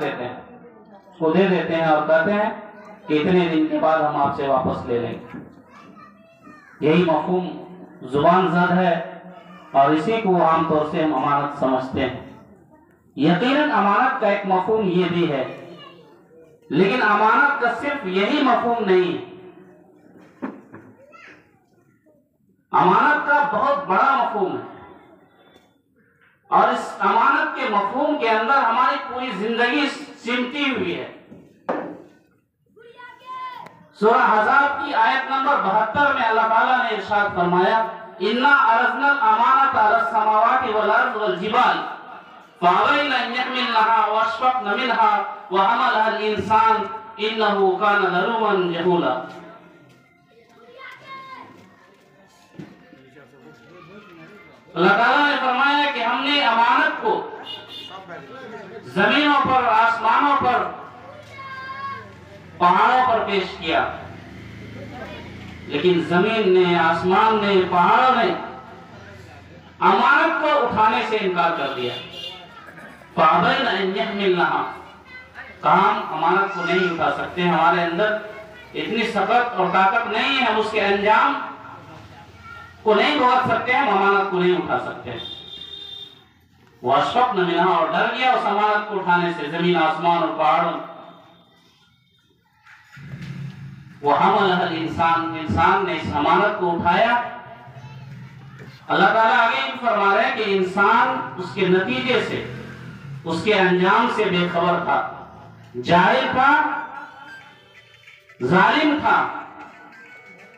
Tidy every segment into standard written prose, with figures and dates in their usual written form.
دیتے ہیں، اس کو دے دیتے ہیں اور کہتے ہیں کہ اتنے دن کے بعد ہم آپ سے واپس لے لیں گے۔ یہی مفہوم زبان زد ہے اور اسی کو عام طور سے ہم امانت سمجھتے ہیں۔ یقیناً امانت کا ایک مفہوم یہ بھی ہے، لیکن امانت کا صرف یہی مفہوم نہیں ہے، امانت کا بہت بڑا مفہوم ہے، اور اس امانت کے مفہوم کے اندر ہماری پوری زندگی سمٹی ہوئی ہے۔ سورہ احزاب کی آیت نمبر 72 میں اللہ تعالیٰ نے ارشاد فرمایا، اِنَّا عَرَضْنَا الْأَمَانَةَ عَلَى السَّمَاوَاتِ وَالْأَرْضِ وَالْجِبَالِ فَأَبَيْنَ أَن يَحْمِلْنَهَا وَأَشْفَقْنَ مِنْهَا وَحَمَلَهَا الْإِنسَانُ إِنَّهُ كَانَ ظَلُومًا جَهُولًا۔ اللہ تعالیٰ نے فرمایا کہ ہم نے امانت کو زمینوں پر، آسمانوں پر، پہاڑوں پر پیش کیا، لیکن زمین نے، آسمان نے، پہاڑوں نے امانت کو اٹھانے سے انکار کر دیا۔ فَأَبَيْنَ أَن يَحْمِلْنَهَا، کام امانت کو نہیں اٹھا سکتے، ہمارے اندر اتنی سخت اور طاقت نہیں ہے، ہم اس کے انجام کو نہیں بھگت سکتے، ہم امانت کو نہیں اٹھا سکتے۔ وَأَشْفَقْنَ مِنْهَا، اور ڈر گیا اس امانت کو اٹھانے سے، زمین، آسمان اور پہاڑوں۔ وَحَمَلَهَا الْإِنسَانُ، انسان نے اس امانت کو اٹھایا۔ اللہ تعالیٰ آگے بھی فرما رہے ہیں کہ انسان اس کے نتیجے سے، اس کے انجام سے بے خبر تھا، جاہل تھا، ظالم تھا۔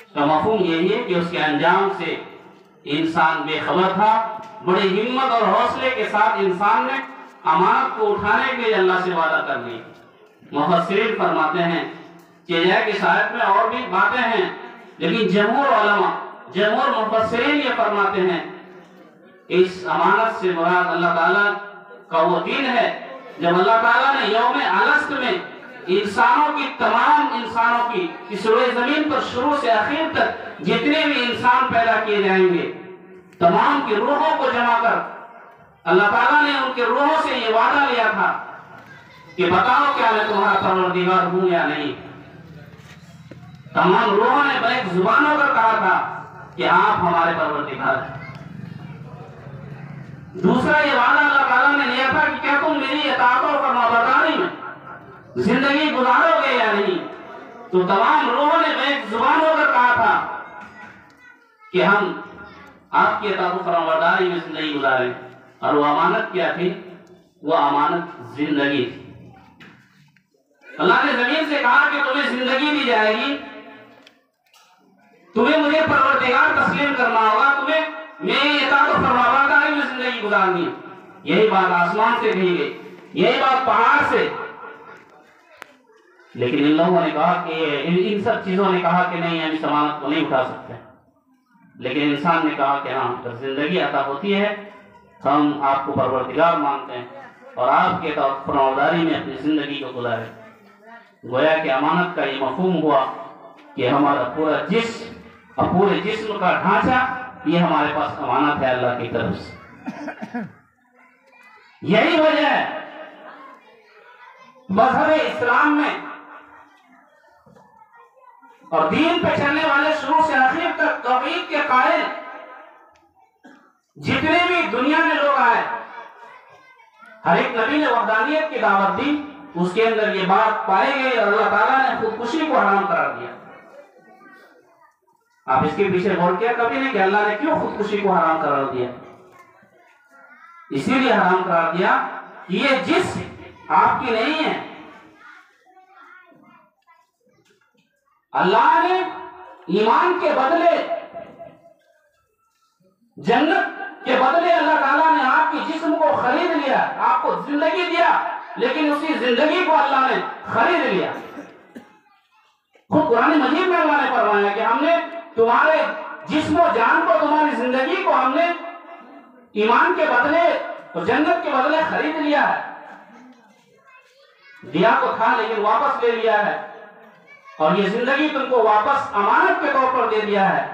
اس کا مفہوم یہی ہے کہ اس کے انجام سے انسان بے خبر تھا۔ بڑی ہمت اور حوصلے کے ساتھ انسان نے امانت کو اٹھانے کے لیے اللہ سے وعدہ کر لی۔ مفسرین فرماتے ہیں کہ اس آیت میں اور بھی باتیں ہیں، لیکن جمہور علماء، جمہور مفسرین یہ فرماتے ہیں اس امانت سے مراد اللہ تعالیٰ کا وہ دن ہے جب اللہ تعالیٰ نے یوم الست میں انسانوں کی، تمام انسانوں کی، اس روئے زمین پر شروع سے آخر تک جتنے بھی انسان پیدا کیے جائیں گے، تمام کی روحوں کو جمع کر اللہ تعالیٰ نے ان کے روحوں سے یہ وعدہ لیا تھا کہ بتاؤ کیا میں تمہارا پروردگار ہوں یا نہیں۔ تمام روحوں نے بیک زبان ہو کر کہا تھا کہ آپ ہمارے پروردگار ہیں۔ دوسرا یہ وعدہ اللہ تعالیٰ نے لیا تھا کہ کیا تم میری اطاعت اور فرمانبرداری میں زندگی گزارو گے یا نہیں۔ تو تمام روحوں نے بیک زبان ہو کر کہا تھا کہ ہم آپ کی اطاعت و فرمانبرداری میں زندگی گزاریں، اور وہ امانت کیا تھی؟ وہ امانت زندگی تھی۔ اللہ نے زمین سے کہا کہ تمہیں زندگی دی جائے گی، تمہیں مجھے پروردگار تسلیم کرنا ہوگا، تمہیں میری اطاعت و فرمانبرداری میں زندگی گزارنی ہے۔ یہی بات آسمان سے کہی گئی، یہی بات پہاڑ سے، لیکن ان لوگوں نے کہا کہ ان سب چیزوں نے کہا کہ نہیں، ہم اس امانت کو نہیں اٹھا سکتے۔ لیکن انسان نے کہا کہ ہاں، جب زندگی عطا ہوتی ہے ہم آپ کو پروردگار مانتے ہیں اور آپ کے اطاعت و فرمانبرداری میں اپنی زندگی کو گزاریں۔ گویا کہ امانت کا یہ مفہوم ہوا کہ ہمارا پورا جسم اور پورے جسم کا ڈھانچہ یہ ہمارے پاس امانت ہے اللہ کی طرف سے۔ یہی وجہ ہے مذہب اسلام میں اور دین پہ چلنے والے شروع سے آخر تک توحید کے قائل جتنے بھی دنیا میں لوگ آئے، ہر ایک نبی نے وحدانیت کی دعوت دی، اس کے اندر یہ بات پائی گئی اور اللہ تعالیٰ نے خودکشی کو حرام قرار دیا۔ آپ اس کے پیچھے غور کیا کبھی نہیں کہ اللہ نے کیوں خودکشی کو حرام قرار دیا؟ اسی لیے حرام قرار دیا کہ یہ جسم آپ کی نہیں ہے۔ اللہ نے ایمان کے بدلے، جنت کے بدلے اللہ تعالیٰ نے آپ کی جسم کو خرید لیا، آپ کو زندگی دیا، لیکن اسی زندگی کو اللہ نے خرید لیا۔ خود قرآن مجید میں اللہ نے فرمایا کہ ہم نے تمہارے جسم و جان کو، تمہاری زندگی کو ہم نے ایمان کے بدلے اور جنت کے بدلے خرید لیا ہے۔ دیا تو تھا لیکن واپس لے لیا ہے، اور یہ زندگی تم کو واپس امانت کے طور پر دے دیا ہے۔